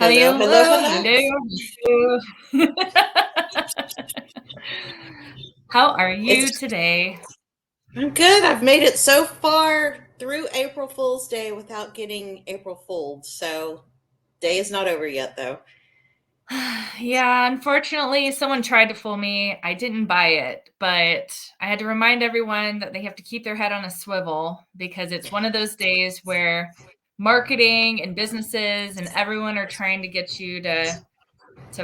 Hello, hello, Hello, hello. hello. How are you It's today? I'm good. I've made it so far through April Fool's Day without getting April fooled. So day is not over yet though. Yeah, unfortunately, someone tried to fool me. I didn't buy it, but I had to remind everyone that they have to keep their head on a swivel because it's one of those days where marketing and businesses and everyone are trying to get you to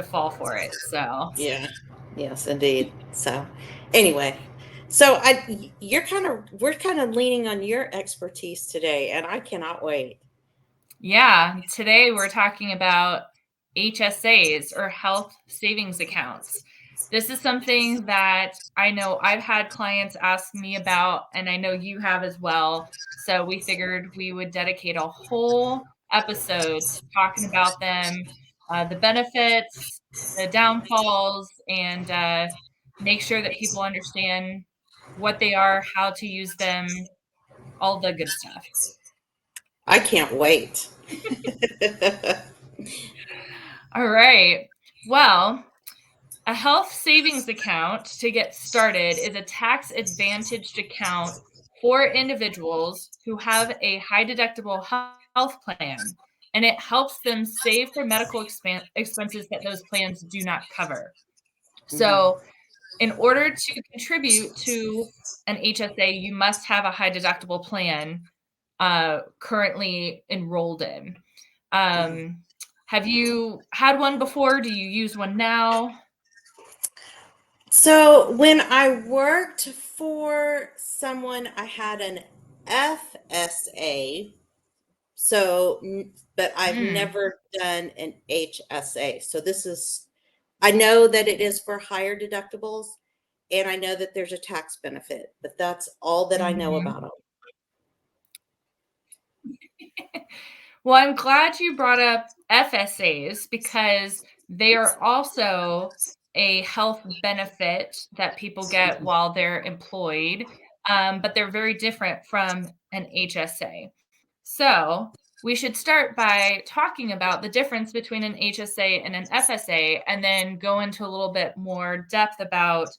fall for it. So, Yeah. Yes, indeed. So anyway, so I you're kind of we're kind of leaning on your expertise today and I cannot wait. yeah, today we're talking about HSAs or health savings accounts. This is something that I know I've had clients ask me about, and I know you have as well. So we figured we would dedicate a whole episode to talking about them, the benefits, the downfalls, and make sure that people understand what they are, how to use them, all the good stuff. I can't wait. All right. Well, a health savings account to get started is a tax advantaged account for individuals who have a high deductible health plan, and it helps them save for medical expenses that those plans do not cover. Mhm. So, in order to contribute to an HSA, you must have a high deductible plan currently enrolled in. Mhm. Um, have you had one before? Do you use one now? So when I worked for someone, I had an FSA. But I've Mm. never done an HSA. So I know that it is for higher deductibles, and I know that there's a tax benefit, but that's all that I know Mhm. about them. Well, I'm glad you brought up FSAs because they are also a health benefit that people get while they're employed, but they're very different from an HSA. So, we should start by talking about the difference between an HSA and an FSA, and then go into a little bit more depth about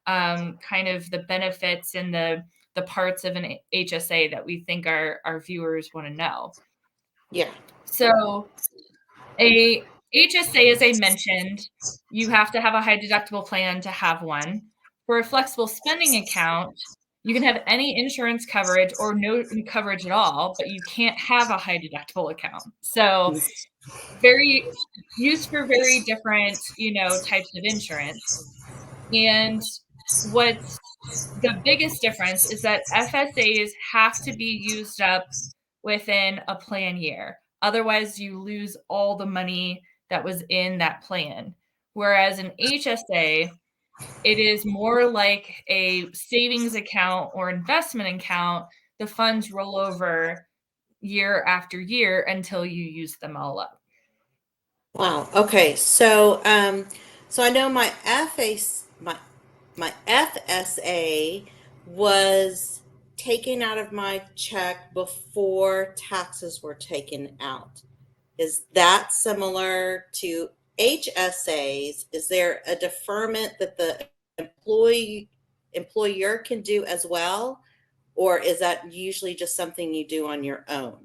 kind of the benefits and the parts of an HSA that we think our viewers want to know. Yeah. So, a HSA, as I mentioned, you have to have a high deductible plan to have one. For a flexible spending account, you can have any insurance coverage or no coverage at all, but you can't have a high deductible account. So, very used for very different, types of insurance. And what's the biggest difference is that FSAs have to be used up within a plan year. Otherwise, you lose all the money that was in that plan. Whereas an HSA, it is more like a savings account or investment account. The funds roll over year after year until you use them all up. Wow. Okay. So I know my FSA was taken out of my check before taxes were taken out. Is that similar to HSAs? Is there a deferment that the employee employer can do as well? Or is that usually just something you do on your own?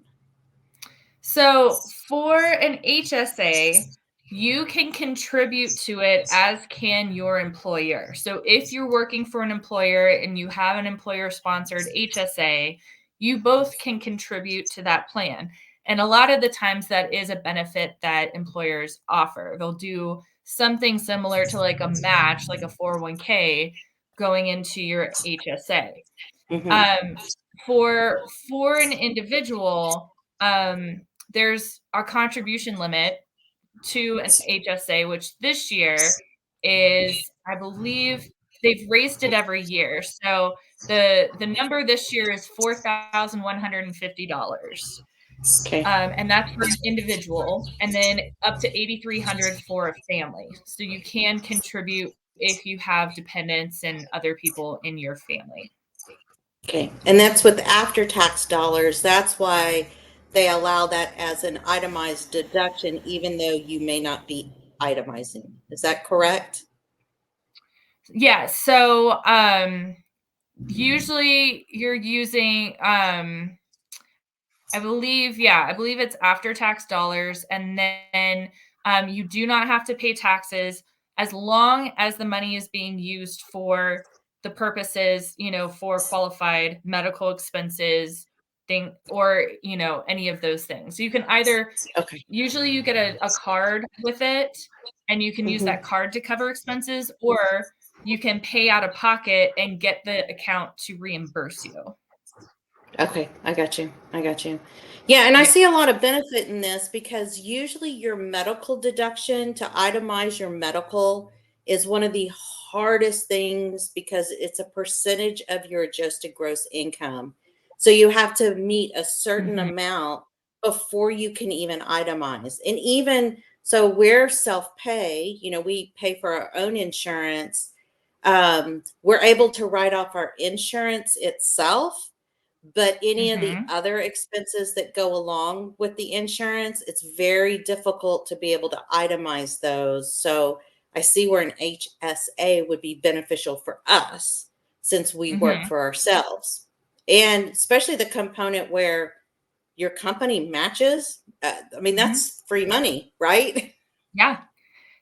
So for an HSA, you can contribute to it as can your employer. So if you're working for an employer and you have an employer sponsored HSA, you both can contribute to that plan. And a lot of the times that is a benefit that employers offer. They'll do something similar to like a match, like a 401k going into your HSA. Hmm. Um, for an individual, there's a contribution limit to an HSA, which this year is, I believe, they've raised it every year. So the number this year is $4,150. Okay. And that's for an individual, and then up to 8,300 for a family. So you can contribute if you have dependents and other people in your family. Okay. And that's with after tax dollars. That's why they allow that as an itemized deduction, even though you may not be itemizing. Is that correct? Yeah. So usually you're using I believe, yeah, I believe it's after tax dollars. And then you do not have to pay taxes as long as the money is being used for the purposes, for qualified medical expenses, or, any of those things. So you can either, Okay. usually you get a card with it and you can use that Hmm. card to cover expenses, or you can pay out of pocket and get the account to reimburse you. Okay, I got you. I got you. Yeah, and I Yeah. see a lot of benefit in this because usually your medical deduction to itemize your medical is one of the hardest things because it's a percentage of your adjusted gross income. So you have to meet a certain Mhm. amount before you can even itemize. And even so, we're self pay, we pay for our own insurance. We're able to write off our insurance itself, but any of the Mhm. other expenses that go along with the insurance, it's very difficult to be able to itemize those. So I see where an HSA would be beneficial for us since we work Mhm. for ourselves. And especially the component where your company matches. I mean, Mhm. that's free money, right? Yeah.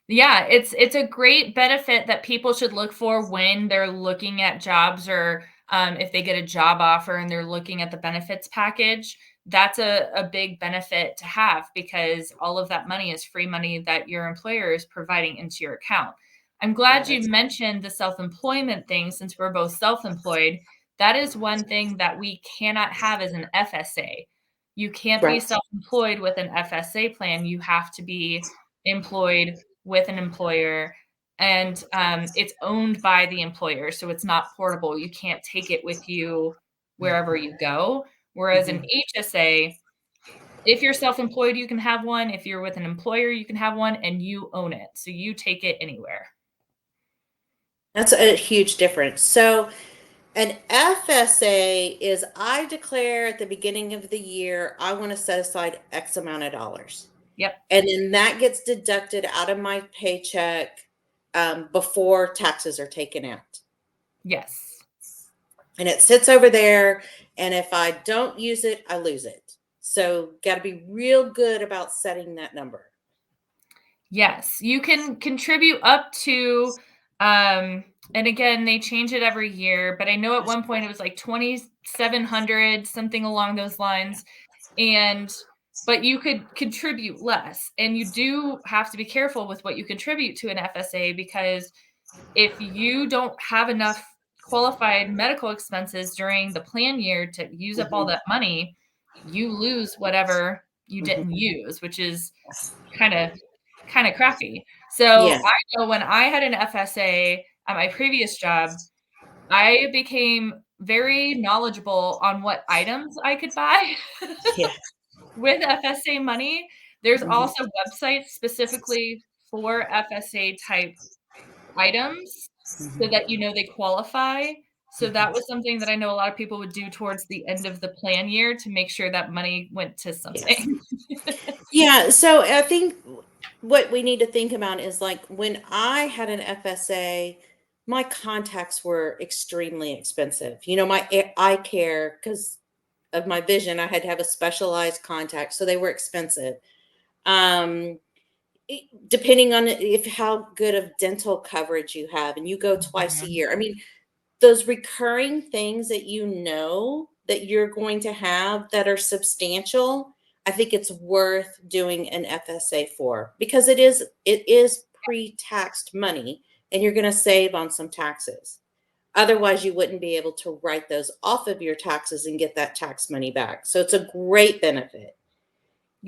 Yeah, it's a great benefit that people should look for when they're looking at jobs, or if they get a job offer and they're looking at the benefits package. That's a big benefit to have, because all of that money is free money that your employer is providing into your account. I'm Yeah, glad you that's mentioned the self-employment thing, since we're both self-employed. That is one thing that we cannot have as an FSA. You can't be right. self-employed with an FSA plan. You have to be employed with an employer, and it's owned by the employer, so it's not portable. You can't take it with you wherever you go. Whereas an Mhm. HSA, if you're self-employed, you can have one. If you're with an employer, you can have one, and you own it, so you take it anywhere. That's a huge difference. So, an FSA is I declare at the beginning of the year, I want to set aside X amount of dollars. Yep. And then that gets deducted out of my paycheck before taxes are taken out. Yes. And it sits over there. And if I don't use it, I lose it. So, got to be real good about setting that number. Yes, you can contribute up to, um, and again, they change it every year, but I know at one point it was like 2,700, something along those lines. And but you could contribute less. And you do have to be careful with what you contribute to an FSA, because if you don't have enough qualified medical expenses during the plan year to use up all Hmm. that money, you lose whatever you didn't Hmm. use, which is kind of crappy. So Yeah. I know when I had an FSA at my previous job, I became very knowledgeable on what items I could buy Yeah. with FSA money. There's Hmm. also websites specifically for FSA type items, so that Hmm. they qualify. So that Hmm. was something that I know a lot of people would do towards the end of the plan year to make sure that money went to Yes. something. Yeah, so I think what we need to think about is like when I had an FSA, my contacts were extremely expensive. My eye care, because of my vision, I had to have a specialized contact, so they were expensive. Um, Depending on if how good of dental coverage you have, and you go twice a Mhm. year. I mean, those recurring things that you know that you're going to have that are substantial, I think it's worth doing an FSA for because it is pre-taxed money and you're going to save on some taxes. Otherwise, you wouldn't be able to write those off of your taxes and get that tax money back. So it's a great benefit.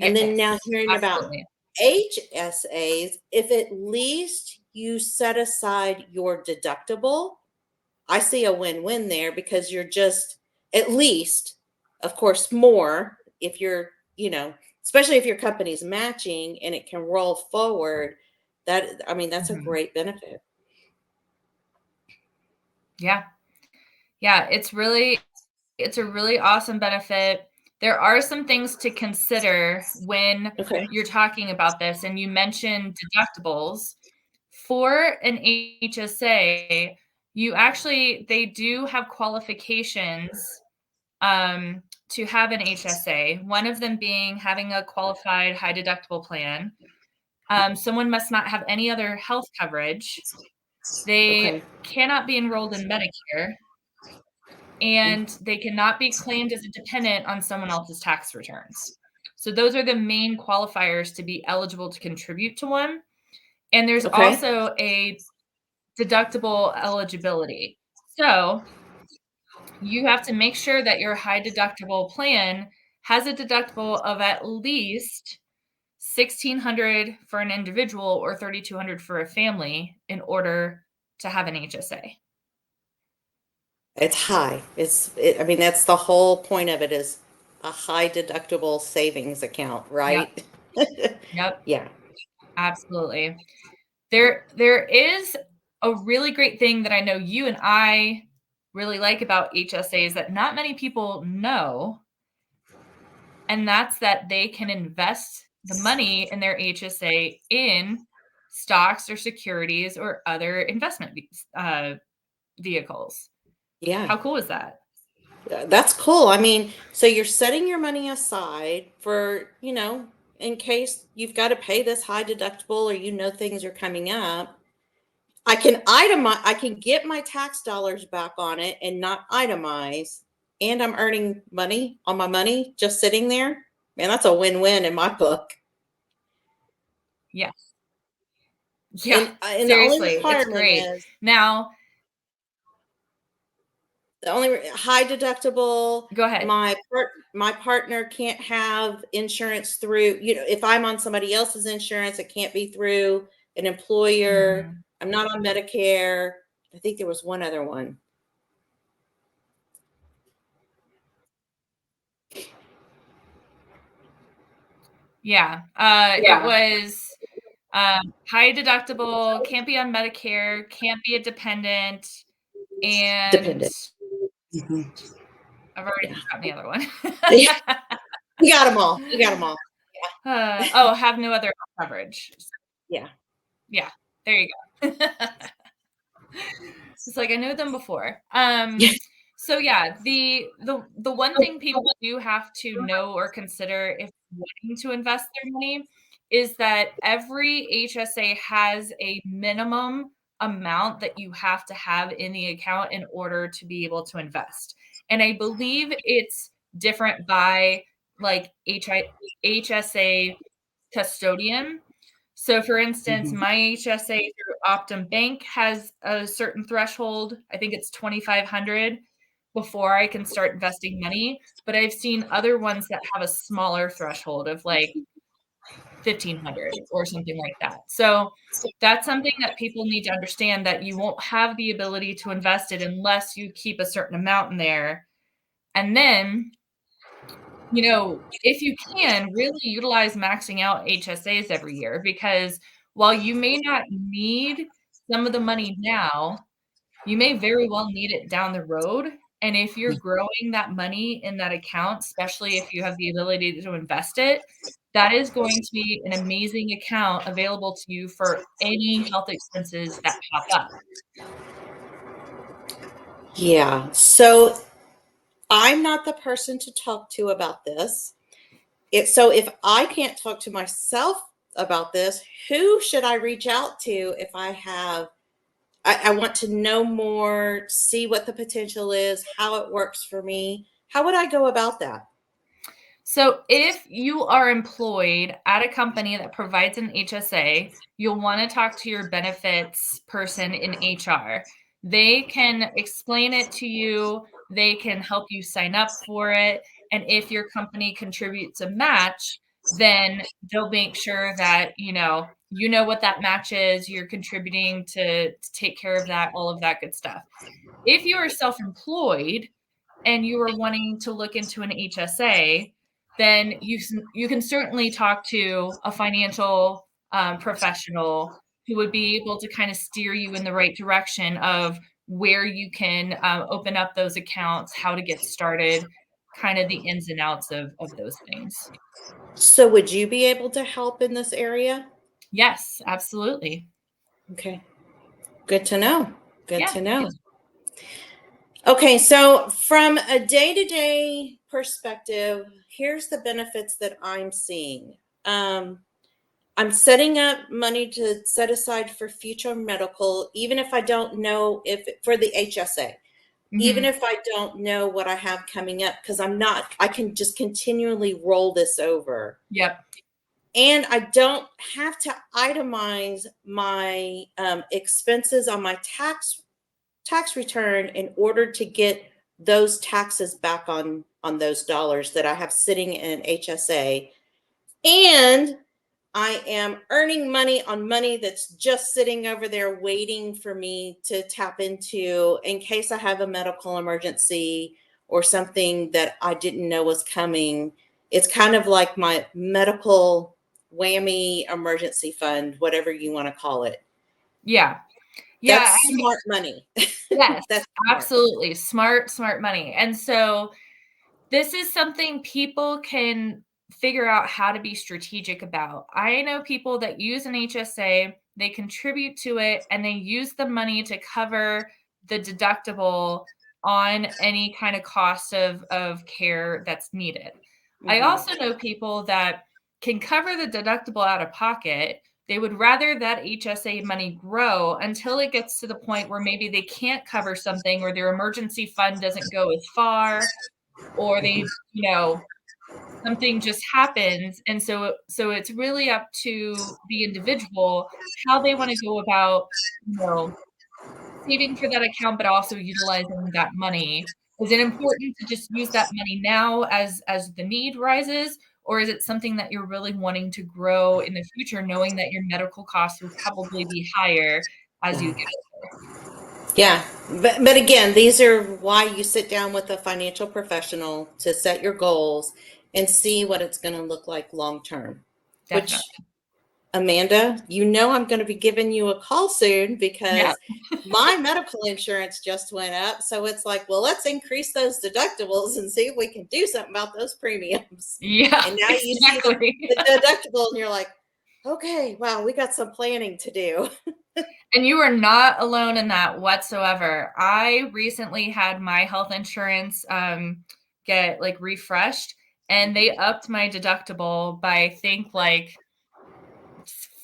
And then now Yes, hearing about absolutely. HSAs, if at least you set aside your deductible, I see a win-win there because you're just at least, of course, more if you're, especially if your company's matching and it can roll forward. I mean, that's a Mhm. great benefit. Yeah. Yeah, it's a really awesome benefit. There are some things to consider when Okay. you're talking about this, and you mentioned deductibles. For an HSA, they do have qualifications to have an HSA, one of them being having a qualified high deductible plan. Someone must not have any other health coverage. Okay. They cannot be enrolled in Medicare, and they cannot be claimed as a dependent on someone else's tax returns. So those are the main qualifiers to be eligible to contribute to one. And there's Okay. also a deductible eligibility. So you have to make sure that your high deductible plan has a deductible of at least 1,600 for an individual or 3,200 for a family in order to have an HSA. It's high. I mean, that's the whole point of it is a high deductible savings account, Yep. right? Yep. Yeah. Absolutely. There is a really great thing that I know you and I really like about HSAs that not many people know, and that's that they can invest the money in their HSA in stocks or securities or other investment vehicles. Yeah. How cool is that? That's cool. I mean, so you're setting your money aside for, in case you've got to pay this high deductible or things are coming up. I can get my tax dollars back on it and not itemize, and I'm earning money on my money just sitting there. Man, that's a win-win in my book. Yeah. Yeah. And the only Seriously, it's requirement great. is Now, high deductible. go ahead. My partner can't have insurance through, if I'm on somebody else's insurance, it can't be through an employer. Mhm. I'm not on Medicare. I think there was one other one. Yeah. It was high deductible, can't be on Medicare, can't be a dependent, and Dependent. Mhm. I've already Yeah. forgotten the other one. You got them all. You got them all. Have no other coverage. Yeah. Yeah, there you go. It's like I knew them before. So yeah, the one thing people do have to know or consider if wanting to invest their money is that every HSA has a minimum amount that you have to have in the account in order to be able to invest. And I believe it's different by like HSA custodian. So, for instance, Mhm. my HSA through Optum Bank has a certain threshold. I think it's 2,500 before I can start investing money. But I've seen other ones that have a smaller threshold of like 1,500 or something like that. So that's something that people need to understand, that you won't have the ability to invest it unless you keep a certain amount in there. And then, if you can, really utilize maxing out HSAs every year, because while you may not need some of the money now, you may very well need it down the road. And if you're growing that money in that account, especially if you have the ability to invest it, that is going to be an amazing account available to you for any health expenses that pop up. Yeah. So I'm not the person to talk to about this. So if I can't talk to myself about this, who should I reach out to if I want to know more, see what the potential is, how it works for me? How would I go about that? So if you are employed at a company that provides an HSA, you'll want to talk to your benefits person in HR. They can explain it to you, they can help you sign up for it. And if your company contributes a match, then they'll make sure that you know what that match is, you're contributing to take care of that, all of that good stuff. If you are self-employed and you are wanting to look into an HSA, then you can certainly talk to a financial professional who would be able to kind of steer you in the right direction of where you can open up those accounts, how to get started. kind of the ins and outs of those things. So would you be able to help in this area? Yes, absolutely. Okay. Good to know. Good Yeah. to know. Okay, so from a day-to-day perspective, here's the benefits that I'm seeing. I'm setting up money to set aside for future medical, even if I don't know if for the HSA, even Mhm. if I don't know what I have coming up, because I can just continually roll this over. Yep. And I don't have to itemize my expenses on my tax return in order to get those taxes back on those dollars that I have sitting in HSA. And I am earning money on money that's just sitting over there waiting for me to tap into in case I have a medical emergency or something that I didn't know was coming. It's kind of like my medical whammy emergency fund, whatever you want to call it. Yeah. Yeah. That's smart money. Yes, That's smart. absolutely. Smart money. And so this is something people can figure out how to be strategic about. I know people that use an HSA, they contribute to it, and they use the money to cover the deductible on any kind of cost of care that's needed. I Mhm. also know people that can cover the deductible out of pocket. They would rather that HSA money grow until it gets to the point where maybe they can't cover something or their emergency fund doesn't go as far or they, something just happens. And so it's really up to the individual how they want to go about, saving for that account, but also utilizing that money. Is it important to just use that money now as the need rises, or is it something that you're really wanting to grow in the future, knowing that your medical costs will probably be higher as you get older? Yeah, but again, these are why you sit down with a financial professional to set your goals and see what it's going to look like long term. Which, Definitely. Amanda, I'm going to be giving you a call soon Yeah. because my medical insurance just went up. So it's like, well, let's increase those deductibles and see if we can do something about those premiums. Yeah, And now you see exactly. the deductible and you're like, okay, wow, we got some planning to do. And you are not alone in that whatsoever. I recently had my health insurance get like refreshed, and they upped my deductible by I think like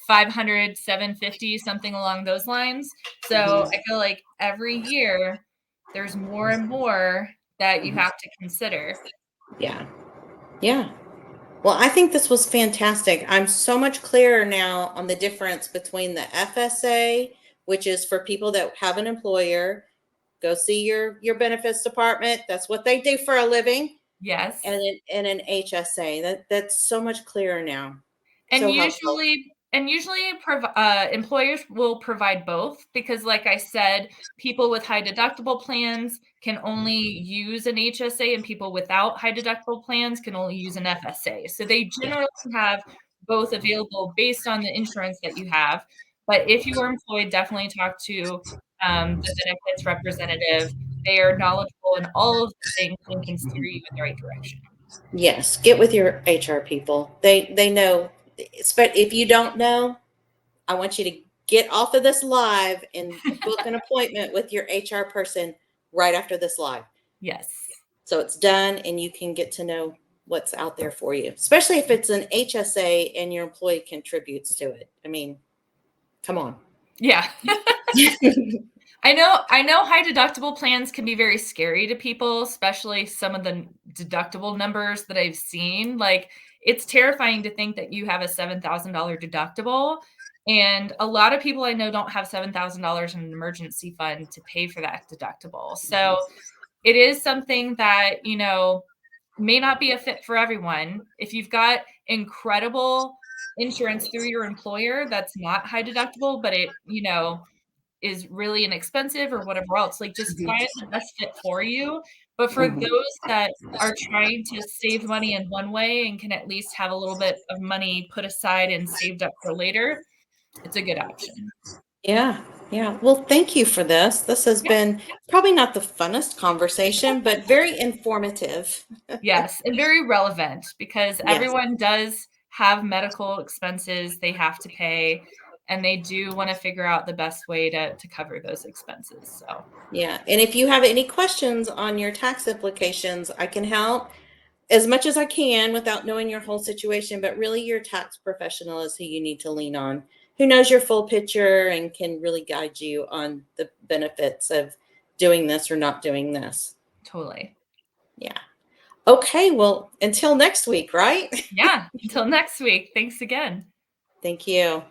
500, 750, something along those lines. So I feel like every year there's more and more that you have to consider. Yeah. Yeah. Well, I think this was fantastic. I'm so much clearer now on the difference between the FSA, which is for people that have an employer. Go see your benefits department. That's what they do for a living. Yes. And an HSA. That's so much clearer now. And So helpful. usually employers will provide both because, like I said, people with high deductible plans can only use an HSA, and people without high deductible plans can only use an FSA. So they Yeah. generally have both available based on the insurance that you have. But if you are employed, definitely talk to the benefits representative. They are knowledgeable in all of the things and can steer you in the right direction. Yes. Get with your HR people. They know. But if you don't know, I want you to get off of this live and book an appointment with your HR person right after this live. Yes. So it's done and you can get to know what's out there for you, especially if it's an HSA and your employee contributes to it. I mean, come on. Yeah. I know high deductible plans can be very scary to people, especially some of the deductible numbers that I've seen. Like, it's terrifying to think that you have a $7,000 deductible, and a lot of people I know don't have $7,000 in an emergency fund to pay for that deductible. So, it is something that, may not be a fit for everyone. If you've got incredible insurance through your employer that's not high deductible, but it, is really inexpensive or whatever else, like just find the best fit for you. But for Mhm. those that are trying to save money in one way and can at least have a little bit of money put aside and saved up for later, it's a good option. Yeah. Yeah. Well, thank you for this. This has Yeah. been probably not the funnest conversation, but very informative. Yes, and very relevant because Yes. everyone does have medical expenses they have to pay, and they do want to figure out the best way to cover those expenses. So, Yeah. And if you have any questions on your tax implications, I can help as much as I can without knowing your whole situation. But really, your tax professional is who you need to lean on, who knows your full picture and can really guide you on the benefits of doing this or not doing this. totally. Yeah. Okay. Well, until next week, right? Yeah. Until next week. Thanks again. Thank you.